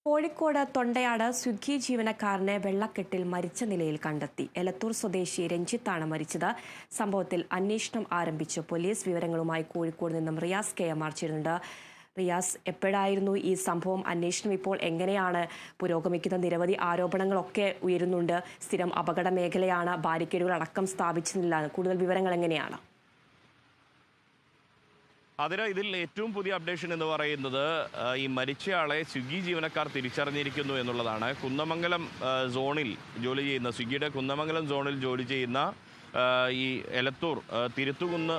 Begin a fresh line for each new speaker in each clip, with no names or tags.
കോഴിക്കോട് തൊണ്ടയാട് സ്വിഗ്ഗി ജീവനക്കാരനെ വെള്ളക്കെട്ടിൽ മരിച്ച നിലയിൽ കണ്ടെത്തി. എലത്തൂർ സ്വദേശി രഞ്ജിത്താണ് മരിച്ചത്. സംഭവത്തിൽ അന്വേഷണം ആരംഭിച്ചു പോലീസ്. വിവരങ്ങളുമായി കോഴിക്കോട് നിന്നും റിയാസ് KM ചേരുന്നുണ്ട്. റിയാസ്, എപ്പോഴായിരുന്നു ഈ സംഭവം? അന്വേഷണം ഇപ്പോൾ എങ്ങനെയാണ് പുരോഗമിക്കുന്നത്? നിരവധി ആരോപണങ്ങളൊക്കെ ഉയരുന്നുണ്ട്. സ്ഥിരം അപകട മേഖലയാണ്, ബാരിക്കേഡുകൾ അടക്കം സ്ഥാപിച്ചിട്ടില്ല. കൂടുതൽ വിവരങ്ങൾ എങ്ങനെയാണ്?
ഇതിൽ ഏറ്റവും പുതിയ അപ്ഡേഷൻ എന്ന് പറയുന്നത് ഈ മരിച്ചയാളെ സ്വിഗ്ഗി ജീവനക്കാർ തിരിച്ചറിഞ്ഞിരിക്കുന്നു എന്നുള്ളതാണ്. കുന്നമംഗലം സോണിൽ ജോലി ചെയ്യുന്ന, സ്വിഗ്ഗിയുടെ കുന്നമംഗലം സോണിൽ ജോലി ചെയ്യുന്ന ഈ എലത്തൂർ തിരുത്തുകുന്ന്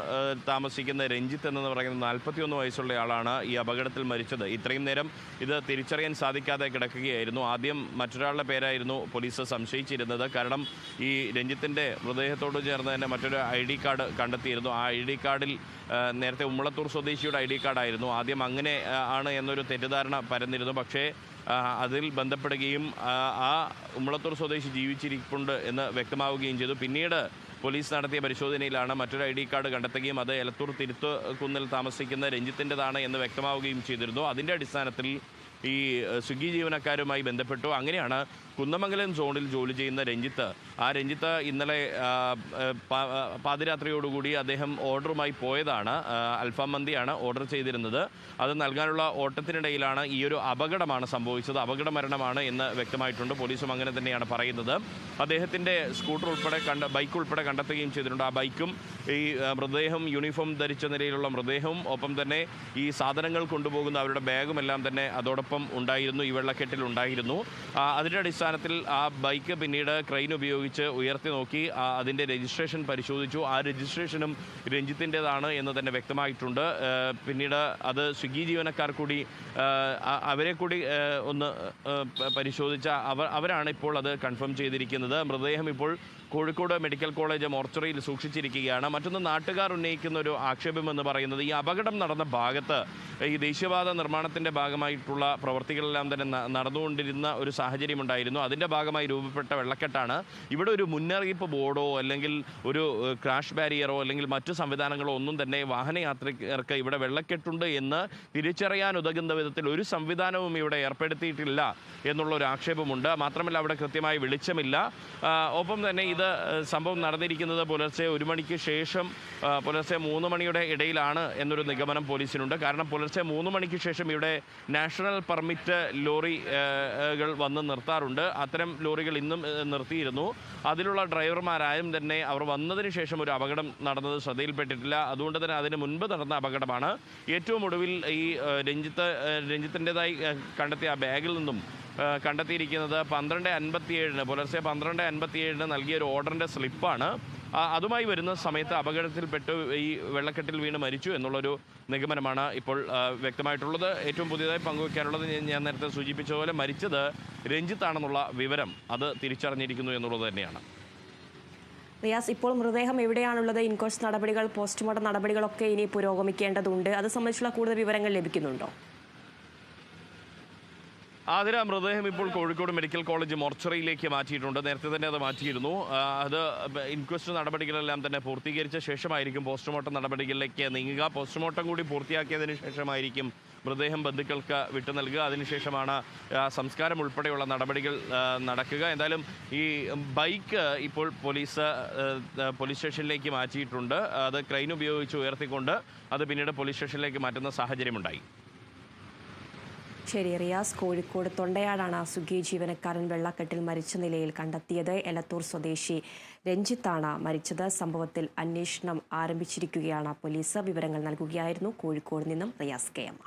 താമസിക്കുന്ന രഞ്ജിത്ത് എന്ന് പറയുന്ന 41 വയസ്സുള്ള ആളാണ് ഈ അപകടത്തിൽ മരിച്ചത്. ഇത്രയും നേരം ഇത് തിരിച്ചറിയാൻ സാധിക്കാതെ കിടക്കുകയായിരുന്നു. ആദ്യം മറ്റൊരാളുടെ പേരായിരുന്നു പോലീസ് സംശയിച്ചിരുന്നത്. കാരണം ഈ രഞ്ജിത്തിൻ്റെ മൃതദേഹത്തോട് ചേർന്ന് തന്നെ മറ്റൊരു ID കാർഡ് കണ്ടെത്തിയിരുന്നു. ആ ID കാർഡിൽ നേരത്തെ ഉമ്മളത്തൂർ സ്വദേശിയുടെ ID കാർഡായിരുന്നു. ആദ്യം അങ്ങനെ ആണ് എന്നൊരു തെറ്റിദ്ധാരണ പരന്നിരുന്നു. പക്ഷേ അതിൽ ബന്ധപ്പെടുകയും ആ ഉമ്മളത്തൂർ സ്വദേശി ജീവിച്ചിരിപ്പുണ്ട് എന്ന് വ്യക്തമാവുകയും ചെയ്തു. പിന്നീട് പോലീസ് നടത്തിയ പരിശോധനയിലാണ് മറ്റൊരു ID കാർഡ് കണ്ടെത്തുകയും അത് എലത്തൂർ തിരുത്തുകുന്നിൽ താമസിക്കുന്ന രഞ്ജിത്തിൻ്റെതാണ് എന്ന് വ്യക്തമാവുകയും ചെയ്തിരുന്നു. അതിൻ്റെ അടിസ്ഥാനത്തിൽ ഈ സ്വിഗ്ഗി ജീവനക്കാരുമായി ബന്ധപ്പെട്ടു. അങ്ങനെയാണ് കുന്നമംഗലം സോണിൽ ജോലി ചെയ്യുന്ന രഞ്ജിത്ത് ഇന്നലെ പാതിരാത്രിയോടുകൂടി അദ്ദേഹം ഓർഡറുമായി പോയതാണ്. അൽഫാം മന്തിയാണ് ഓർഡർ ചെയ്തിരുന്നത്. അത് നൽകാനുള്ള ഓട്ടത്തിനിടയിലാണ് ഈ ഒരു അപകടമാണ് സംഭവിച്ചത്. അപകട മരണമാണ് എന്ന് വ്യക്തമായിട്ടുണ്ട്. പോലീസും അങ്ങനെ തന്നെയാണ് പറയുന്നത്. അദ്ദേഹത്തിൻ്റെ ബൈക്ക് ഉൾപ്പെടെ കണ്ടെത്തുകയും ചെയ്തിട്ടുണ്ട്. ആ ബൈക്കും ഈ മൃതദേഹം, യൂണിഫോം ധരിച്ച നിലയിലുള്ള മൃതദേഹവും ഒപ്പം തന്നെ ഈ സാധനങ്ങൾ കൊണ്ടുപോകുന്ന അവരുടെ ബാഗുമെല്ലാം തന്നെ അതോടൊപ്പം ഉണ്ടായിരുന്നു, ഈ വെള്ളക്കെട്ടിൽ ഉണ്ടായിരുന്നു. അതിൻ്റെ അടിസ്ഥാനത്തിൽ ആ ബൈക്ക് പിന്നീട് ക്രെയിൻ ഉപയോഗിച്ച് ഉയർത്തി നോക്കി അതിൻ്റെ രജിസ്ട്രേഷൻ പരിശോധിച്ചു. ആ രജിസ്ട്രേഷനും രഞ്ജിത്തിൻ്റെതാണ് എന്ന് തന്നെ വ്യക്തമായിട്ടുണ്ട്. പിന്നീട് അത് സ്വിഗ്ഗി ജീവനക്കാർ കൂടി അവരെ കൂടി ഒന്ന് പരിശോധിച്ച അവരാണ് ഇപ്പോൾ അത് കൺഫേം ചെയ്തിരിക്കുന്നത്. മൃതദേഹം ഇപ്പോൾ കോഴിക്കോട് മെഡിക്കൽ കോളേജ് മോർച്ചറിയിൽ സൂക്ഷിച്ചിരിക്കുകയാണ്. മറ്റൊന്ന്, നാട്ടുകാർ ഉന്നയിക്കുന്ന ഒരു ആക്ഷേപമെന്ന് പറയുന്നത് ഈ അപകടം നടന്ന ഭാഗത്ത് ഈ ദേശീയപാത നിർമ്മാണത്തിൻ്റെ ഭാഗമായിട്ടുള്ള പ്രവൃത്തികളെല്ലാം തന്നെ നടന്നുകൊണ്ടിരുന്ന ഒരു സാഹചര്യമുണ്ടായിരുന്നു. അതിൻ്റെ ഭാഗമായി രൂപപ്പെട്ട വെള്ളക്കെട്ടാണ്. ഇവിടെ ഒരു മുന്നറിയിപ്പ് ബോർഡോ അല്ലെങ്കിൽ ഒരു ക്രാഷ് ബാരിയറോ അല്ലെങ്കിൽ മറ്റു സംവിധാനങ്ങളോ ഒന്നും തന്നെ വാഹനയാത്രികർക്ക് ഇവിടെ വെള്ളക്കെട്ടുണ്ട് എന്ന് തിരിച്ചറിയാൻ ഉതകുന്ന വിധത്തിൽ ഒരു സംവിധാനവും ഇവിടെ ഏർപ്പെടുത്തിയിട്ടില്ല എന്നുള്ളൊരു ആക്ഷേപമുണ്ട്. മാത്രമല്ല അവിടെ കൃത്യമായി വെളിച്ചമില്ല. ഒപ്പം തന്നെ ഇത് സംഭവം നടന്നിരിക്കുന്നത് പുലർച്ചെ 1 മണിക്ക് ശേഷം പുലർച്ചെ 3 മണിയുടെ ഇടയിലാണ് എന്നൊരു നിഗമനം പോലീസിനുണ്ട്. കാരണം പുലർച്ചെ 3 മണിക്ക് ശേഷം ഇവിടെ നാഷണൽ പെർമിറ്റ് ലോറികൾ വന്ന് നിർത്താറുണ്ട്. അത്തരം ലോറികൾ ഇന്നും നിർത്തിയിരുന്നു. അതിലുള്ള ഡ്രൈവർമാരായും തന്നെ അവർ വന്നതിന് ശേഷം ഒരു അപകടം നടന്നത് ശ്രദ്ധയിൽപ്പെട്ടിട്ടില്ല. അതുകൊണ്ട് തന്നെ അതിന് മുൻപ് നടന്ന അപകടമാണ്. ഏറ്റവും ഒടുവിൽ ഈ രഞ്ജിത്തിൻ്റെതായി കണ്ടെത്തിയ ആ ബാഗിൽ നിന്നും കണ്ടെത്തിയിരിക്കുന്നത് 12:57 പുലർച്ചെ 12:57 നൽകിയ ഒരു ഓർഡറിൻ്റെ സ്ലിപ്പാണ്. അതുമായി വരുന്ന സമയത്ത് അപകടത്തിൽപ്പെട്ട് ഈ വെള്ളക്കെട്ടിൽ വീണ് മരിച്ചു എന്നുള്ളൊരു നിഗമനമാണ് ഇപ്പോൾ വ്യക്തമായിട്ടുള്ളത്. ഏറ്റവും പുതിയതായി പങ്കുവയ്ക്കാനുള്ളത്, ഞാൻ നേരത്തെ സൂചിപ്പിച്ച പോലെ മരിച്ചത് രഞ്ജിത്താണെന്നുള്ള വിവരം അത് തിരിച്ചറിഞ്ഞിരിക്കുന്നു എന്നുള്ളത് തന്നെയാണ്.
റിയാസ്, ഇപ്പോൾ മൃതദേഹം എവിടെയാണുള്ളത്? ഇൻക്വസ്റ്റ് നടപടികൾ, പോസ്റ്റ്മോർട്ടം നടപടികളൊക്കെ ഇനി പുരോഗമിക്കേണ്ടതുണ്ട്. അത് സംബന്ധിച്ചുള്ള കൂടുതൽ വിവരങ്ങൾ ലഭിക്കുന്നുണ്ടോ?
മൃതദേഹം ഇപ്പോൾ കോഴിക്കോട് മെഡിക്കൽ കോളേജ് മോർച്ചറിയിലേക്ക് മാറ്റിയിട്ടുണ്ട്. നേരത്തെ തന്നെ അത് മാറ്റിയിരുന്നു. അത് ഇൻക്വസ്റ്റ് നടപടികളെല്ലാം തന്നെ പൂർത്തീകരിച്ച ശേഷമായിരിക്കും പോസ്റ്റ്മോർട്ടം നടപടികളിലേക്ക് നീങ്ങുക. പോസ്റ്റ്മോർട്ടം കൂടി പൂർത്തിയാക്കിയതിന് ശേഷമായിരിക്കും മൃതദേഹം ബന്ധുക്കൾക്ക് വിട്ടു നൽകുക. അതിനുശേഷമാണ് സംസ്കാരം ഉൾപ്പെടെയുള്ള നടപടികൾ നടക്കുക. എന്തായാലും ഈ ബൈക്ക് ഇപ്പോൾ പോലീസ് സ്റ്റേഷനിലേക്ക് മാറ്റിയിട്ടുണ്ട്. അത് ക്രെയിൻ ഉപയോഗിച്ച് ഉയർത്തിക്കൊണ്ട് അത് പിന്നീട് പോലീസ് സ്റ്റേഷനിലേക്ക് മാറ്റുന്ന സാഹചര്യമുണ്ടായി.
ശരി റിയാസ്, കോഴിക്കോട് തൊണ്ടയാടാണ് സ്വിഗ്ഗി ജീവനക്കാരൻ വെള്ളക്കെട്ടിൽ മരിച്ച നിലയിൽ കണ്ടെത്തിയത്. എലത്തൂർ സ്വദേശി രഞ്ജിത്താണ് മരിച്ചത്. സംഭവത്തിൽ അന്വേഷണം ആരംഭിച്ചിരിക്കുകയാണ് പോലീസ്. വിവരങ്ങൾ നൽകുകയായിരുന്നു കോഴിക്കോട് നിന്നും റിയാസ് KM.